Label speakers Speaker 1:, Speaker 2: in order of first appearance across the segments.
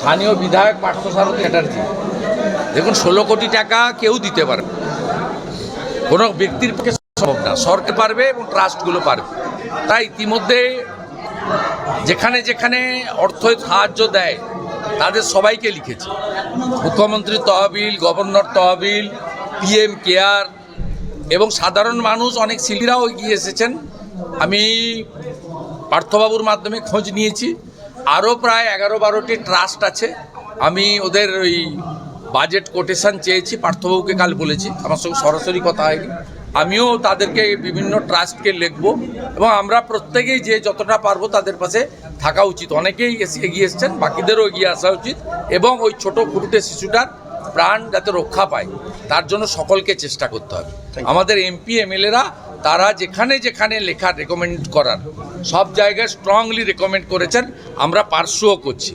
Speaker 1: স্থানীয় বিধায়ক পার্থসারথী চ্যাটার্জি, দেখুন 16 কোটি টাকা কেউ দিতে পারবে, কোনো ব্যক্তির পক্ষে সম্ভব না, সরকার পারবে এবং ট্রাস্টগুলো পারবে। তাই ইতিমধ্যে যেখানে যেখানে অর্থ সাহায্য দেয় তাদের সবাইকে লিখেছে, মুখ্যমন্ত্রীর তহবিল, গভর্নর তহবিল, PM কেয়ার এবং সাধারণ মানুষ অনেক শিল্পীরাও এগিয়ে এসেছেন। আমি পার্থবাবুর মাধ্যমে খোঁজ নিয়েছি, আরও প্রায় 11-12টি ট্রাস্ট আছে। আমি ওদের ওই বাজেট কোটেশন চেয়েছি, পার্থবাবুকে কাল বলেছি, আমার সঙ্গে সরাসরি কথা হয়নি। আমিও তাদেরকে বিভিন্ন ট্রাস্টকে লিখব এবং আমরা প্রত্যেকেই যে যতটা পারবো তাদের পাশে থাকা উচিত। অনেকেই এগিয়ে এসছেন, বাকিদেরও এগিয়ে আসা উচিত এবং ওই ছোট ফুটুটে শিশুটার প্রাণ যাতে রক্ষা পায় তার জন্য সকলকে চেষ্টা করতে হবে। আমাদের MP MLA-রা তারা যেখানে যেখানে লেখা রেকমেন্ড করার সব জায়গায় স্ট্রংলি রেকমেন্ড করেছেন, আমরা পার্সুও করছি।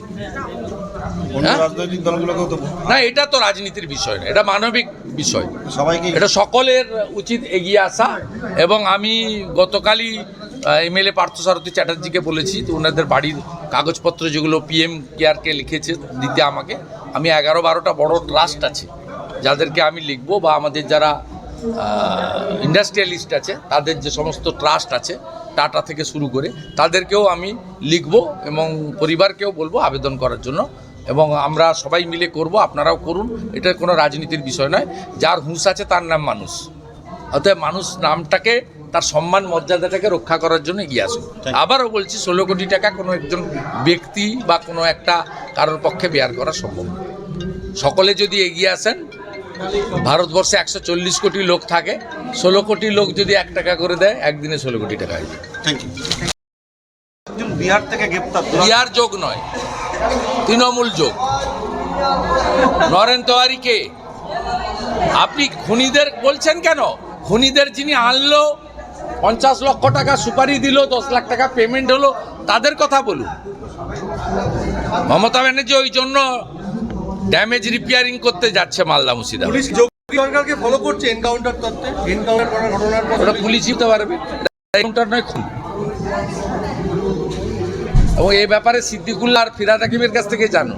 Speaker 1: না, এটা তো রাজনীতির বিষয় না, এটা মানবিক বিষয়, এটা সকলের উচিত এগিয়ে আসা। এবং আমি গতকালই MLA পার্থসারথী চ্যাটার্জিকে বলেছি তো ওনাদের বাড়ির কাগজপত্র যেগুলো PM কেয়ারকে লিখেছে দিতে আমাকে। আমি 11-12টা বড় ট্রাস্ট আছে যাদেরকে আমি লিখবো, বা আমাদের যারা ইন্ডাস্ট্রিয়ালিস্ট আছে তাদের যে সমস্ত ট্রাস্ট আছে টাটা থেকে শুরু করে তাদেরকেও আমি লিখব এবং পরিবারকেও বলবো আবেদন করার জন্য, এবং আমরা সবাই মিলে করব, আপনারাও করুন। এটা কোনো রাজনীতির বিষয় নয়, যার হুঁশ আছে তার নাম মানুষ, অতএব মানুষ নামটাকে, তার সম্মান মর্যাদাটাকে রক্ষা করার জন্য এগিয়ে আসুন। আবারও বলছি, 16 কোটি টাকা কোনো একজন ব্যক্তি বা কোনো একটা কারোর পক্ষে বেয়ার করা সম্ভব নয়। সকলে যদি এগিয়ে আসেন, ভারতবর্ষে 140 কোটি লোক থাকে, 16 কোটি লোক যদি 1 টাকা করে দেয়, একদিনে 16 কোটি টাকা হয়ে যায়।
Speaker 2: Thank you. বিহার থেকে গ্রেপ্তার,
Speaker 1: বিহার যোগ নয়, তৃণমূল যোগ। নরেন তেওয়ারিকে আপনি খুনিদের বলছেন কেন? খুনিদের যিনি আনলো, 50 লক্ষ টাকা সুপারি দিল, 10 লাখ টাকা পেমেন্ট হলো, তাদের কথা বলুন। মমতা ব্যানার্জি ওই জন্য ড্যামেজ রিপেয়ারিং করতে যাচ্ছে মালদা মুর্শিদাবাদ।
Speaker 3: পুলিশ সরকারকে ফলো করছে এনকাউন্টার তত্ত্বে, এনকাউন্টার করার ঘটনার পর
Speaker 1: ওটা পুলিশই হতে পারবে, এনকাউন্টার নয়, খুন। এবং এই ব্যাপারে সিদ্দিকুল্লাহ আর ফিরহাদ হাকিমের কাছ থেকে জানো।